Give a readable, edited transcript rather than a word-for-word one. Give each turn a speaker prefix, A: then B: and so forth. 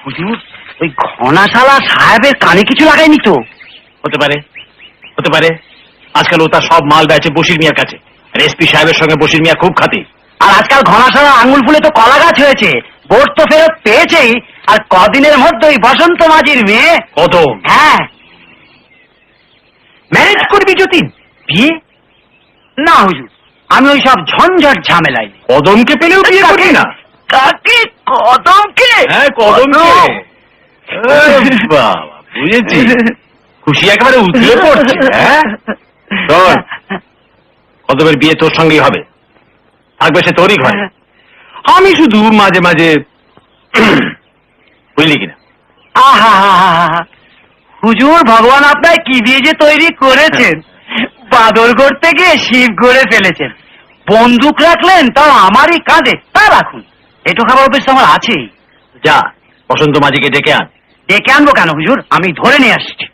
A: হুজুর ওই ঘনাশালা সাহেবের কানে কিছু লাগায়নি তো?
B: হতে পারে, হতে পারে। আজকাল ও তার সব মাল বেচে বশির মিয়ার কাছে, আর এসপি সাহেবের সঙ্গে বশির মিয়া খুব খাতি।
A: আর আজকাল ঘনাশালা আঙুল ফুলে তো কলা গাছ হয়েছে, ভোট তো ফেরত পেয়েছেই। আর কদিনের মধ্যেই বসন্ত মাঝির মেয়ে
B: কদম।
A: হ্যাঁ ম্যারেজ করবি যতীন? বিয়ে না হুজুর, আমি ওই সব ঝঞ্ঝট ঝামেলাই।
B: কদমকে পেলেও বিয়ে করবি না?
A: কাকে? কদমকে?
B: হ্যাঁ কদমকে। বাবা বুঝেছি, খুশি একেবারে উতলে পড়ছে। হ্যাঁ শোন, কদমের বিয়ে তোর সঙ্গেই হবে, থাকবে সে তোরই ঘরে। আমি শুধু মাঝে মাঝে বুঝলি কিনা?
A: আহা হুজুর, ভগবান আপনার কি দিয়ে যে তৈরি করেছেন। বাদর করতে গিয়ে শিব গড়ে ফেলেছেন। বন্দুক রাখলেন তাও আমারই কাঁধে। তা রাখুন, এটো খাবার অভ্যেস আমার আছেই।
B: যা বসন্ত মাঝিকে ডেকে আন।
A: ডেকে আনবো কেন হুজুর, আমি ধরে নিয়ে আসছি।